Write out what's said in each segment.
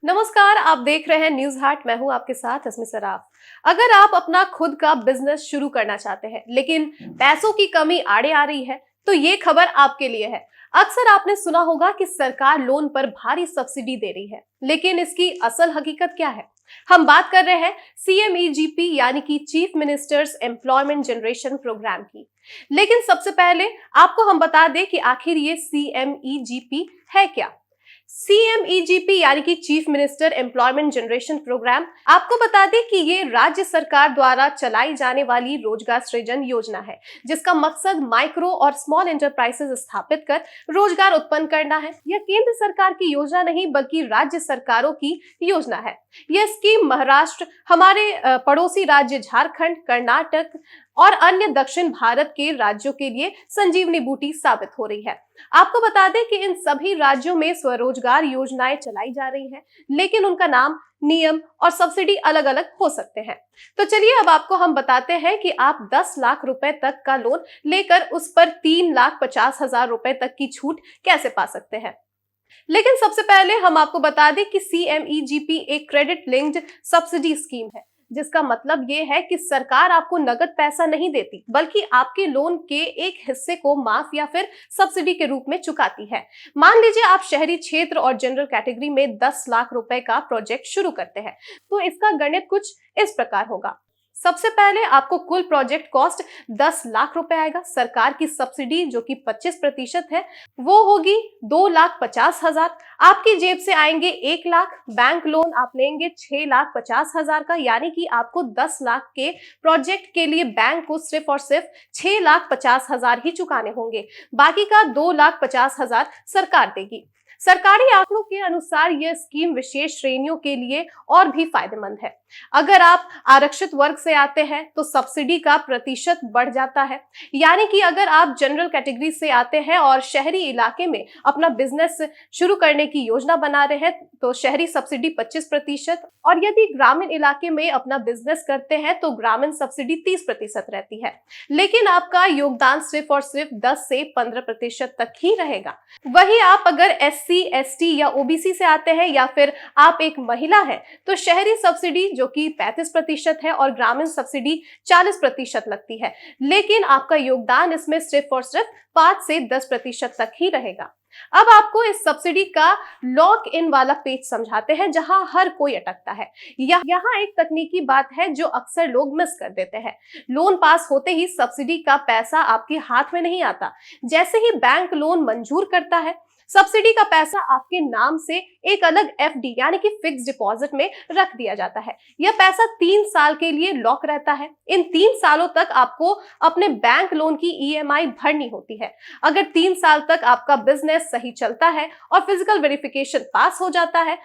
नमस्कार, आप देख रहे हैं न्यूज हाट। मैं हूं आपके साथ अस्मी सराफ। अगर आप अपना खुद का बिजनेस शुरू करना चाहते हैं लेकिन पैसों की कमी आड़े आ रही है तो ये खबर आपके लिए है। अक्सर आपने सुना होगा कि सरकार लोन पर भारी सब्सिडी दे रही है, लेकिन इसकी असल हकीकत क्या है? हम बात कर रहे हैं CMEGP यानी कि chief minister's employment generation programme की। लेकिन सबसे पहले आपको हम बता दें कि आखिर ये CMEGP है क्या। CMEGP यानी कि chief minister employment generation programme, आपको बता दें कि ये राज्य सरकार द्वारा चलाई जाने वाली रोजगार सृजन योजना है, जिसका मकसद माइक्रो और स्मॉल एंटरप्राइजेस स्थापित कर रोजगार उत्पन्न करना है। यह केंद्र सरकार की योजना नहीं बल्कि राज्य सरकारों की योजना है। यह स्कीम महाराष्ट्र, हमारे पड़ोसी राज्य झारखंड, कर्नाटक और अन्य दक्षिण भारत के राज्यों के लिए संजीवनी बूटी साबित हो रही है। आपको बता दें कि इन सभी राज्यों में स्वरोजगार योजनाएं चलाई जा रही हैं, लेकिन उनका नाम, नियम और सब्सिडी अलग अलग हो सकते हैं। तो चलिए अब आपको हम बताते हैं कि आप 10 लाख रुपए तक का लोन लेकर उस पर 3,50,000 रुपए तक की छूट कैसे पा सकते हैं। लेकिन सबसे पहले हम आपको बता दें कि CMEGP एक क्रेडिट लिंक्ड सब्सिडी स्कीम है, जिसका मतलब ये है कि सरकार आपको नगद पैसा नहीं देती बल्कि आपके लोन के एक हिस्से को माफ या फिर सब्सिडी के रूप में चुकाती है। मान लीजिए आप शहरी क्षेत्र और जनरल कैटेगरी में 10 लाख रुपए का प्रोजेक्ट शुरू करते हैं, तो इसका गणित कुछ इस प्रकार होगा। सबसे पहले आपको कुल प्रोजेक्ट कॉस्ट 10 लाख रुपए आएगा। सरकार की सब्सिडी जो कि 25% है वो होगी 2,50,000। आपकी जेब से आएंगे 1 लाख। बैंक लोन आप लेंगे 6,50,000 का, यानी कि आपको 10 लाख के प्रोजेक्ट के लिए बैंक को सिर्फ और सिर्फ 6,50,000 ही चुकाने होंगे। बाकी का 2,50,000 सरकार देगी। सरकारी आंकड़ों के अनुसार यह स्कीम विशेष श्रेणियों के लिए और भी फायदेमंद है। अगर आप आरक्षित वर्ग से आते हैं तो सब्सिडी का प्रतिशत बढ़ जाता है, यानी कि अगर आप जनरल कैटेगरी से आते हैं और शहरी इलाके में अपना बिजनेस शुरू करने की योजना बना रहे हैं तो शहरी सब्सिडी 25%, और यदि ग्रामीण इलाके में अपना बिजनेस करते हैं तो ग्रामीण सब्सिडी 30% रहती है। लेकिन आपका योगदान सिर्फ और सिर्फ 10 से 15% तक ही रहेगा। वही आप अगर SC, ST या OBC से आते हैं या फिर आप एक महिला हैं तो शहरी सब्सिडी जो कि 35% है और ग्रामीण सब्सिडी 40% लगती है, लेकिन आपका योगदान इसमें सिर्फ और सिर्फ 5 से 10% तक ही रहेगा। अब आपको इस सब्सिडी का लॉक इन वाला पेज समझाते हैं जहां हर कोई अटकता है। यहाँ एक तकनीकी बात है जो अक्सर लोग मिस कर देते हैं। लोन पास होते ही सब्सिडी का पैसा आपके हाथ में नहीं आता। जैसे ही बैंक लोन मंजूर करता है, सब्सिडी का पैसा आपके नाम से एक अलग FD यानी कि फिक्स डिपॉजिट में रख दिया जाता है। यह पैसा 3 साल के लिए लॉक रहता है। इन 3 सालों तक आपको अपने बैंक लोन की EMI भरनी होती है। अगर 3 साल तक आपका बिजनेस सही चलता है और फिजिकल वेरिफिकेशन पास हो जाता है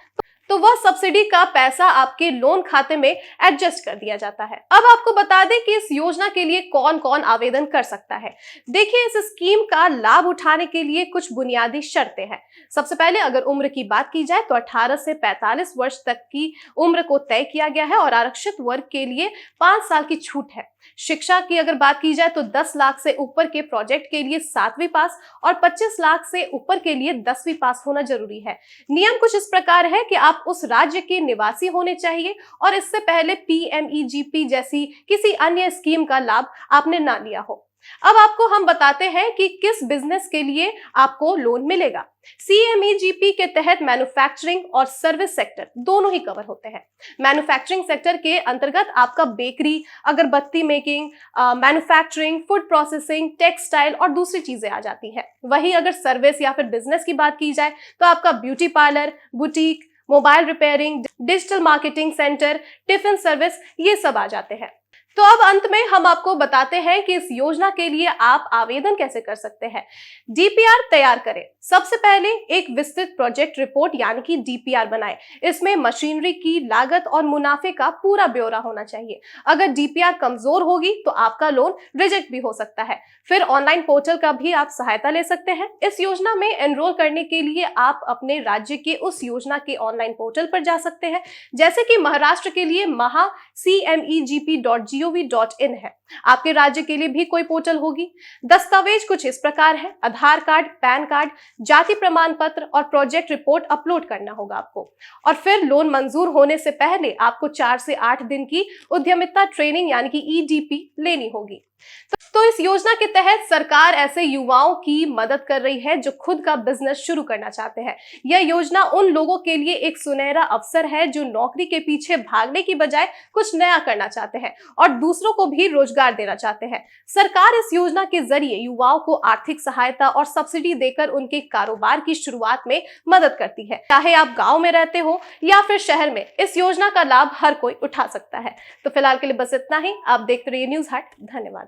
तो वह सब्सिडी का पैसा आपके लोन खाते में एडजस्ट कर दिया जाता है। अब आपको बता दें कि इस योजना के लिए कौन कौन आवेदन कर सकता है। देखिए, इस स्कीम का लाभ उठाने के लिए कुछ बुनियादी शर्तें हैं। सबसे पहले अगर उम्र की बात की जाए तो 18 से 45 वर्ष तक की उम्र को तय किया गया है और आरक्षित वर्ग के लिए 5 साल की छूट है। शिक्षा की अगर बात की जाए तो 10 लाख से ऊपर के प्रोजेक्ट के लिए 7वीं पास और 25 लाख से ऊपर के लिए 10वीं पास होना जरूरी है। नियम कुछ इस प्रकार है कि आप उस राज्य के निवासी होने चाहिए और इससे पहले PMEGP जैसी किसी अन्य स्कीम का लाभ आपने ना लिया हो। अब आपको हम बताते हैं कि किस बिजनेस के लिए आपको लोन मिलेगा। CMEGP के तहत मैन्युफैक्चरिंग और सर्विस सेक्टर दोनों ही कवर होते हैं। मैन्युफैक्चरिंग सेक्टर के अंतर्गत आपका बेकरी, अगरबत्ती making, manufacturing, food processing, textile और दूसरी चीजें आ जाती है। वहीं अगर सर्विस या फिर बिजनेस की बात की जाए तो आपका beauty parlour, boutique, mobile repairing, digital marketing centre, tiffin service, ये सब आ जाते हैं। तो अब अंत में हम आपको बताते हैं कि इस योजना के लिए आप आवेदन कैसे कर सकते हैं। DPR तैयार करें। सबसे पहले एक विस्तृत प्रोजेक्ट रिपोर्ट यानी कि DPR बनाएं। इसमें मशीनरी की लागत और मुनाफे का पूरा ब्यौरा होना चाहिए। अगर DPR कमजोर होगी तो आपका लोन रिजेक्ट भी हो सकता है। फिर ऑनलाइन पोर्टल का भी आप सहायता ले सकते हैं। इस योजना में एनरोल करने के लिए आप अपने राज्य के उस योजना के ऑनलाइन पोर्टल पर जा सकते हैं। जैसे कि महाराष्ट्र के लिए maha.cmegp.gov www.naukri.gov.in है। आपके राज्य के लिए भी कोई पोर्टल होगी। दस्तावेज कुछ इस प्रकार है: आधार कार्ड, पैन कार्ड, जाति प्रमाण पत्र और प्रोजेक्ट रिपोर्ट अपलोड करना होगा आपको। और फिर लोन मंजूर होने से पहले आपको 4 से 8 दिन की उद्यमिता ट्रेनिंग यानी कि EDP लेनी होगी। तो इस योजना के तहत सरकार ऐसे युवाओं की मदद कर रही है जो खुद का बिजनेस शुरू करना चाहते हैं। यह योजना उन लोगों के लिए एक सुनहरा अवसर है जो नौकरी के पीछे भागने की बजाय कुछ नया करना चाहते हैं और दूसरों को भी रोजगार देना चाहते हैं। सरकार इस योजना के जरिए युवाओं को आर्थिक सहायता और सब्सिडी देकर उनके कारोबार की शुरुआत में मदद करती है। चाहे आप गाँव में रहते हो या फिर शहर में, इस योजना का लाभ हर कोई उठा सकता है। तो फिलहाल के लिए बस इतना ही। आप देखते रहिए न्यूज़ हट। धन्यवाद।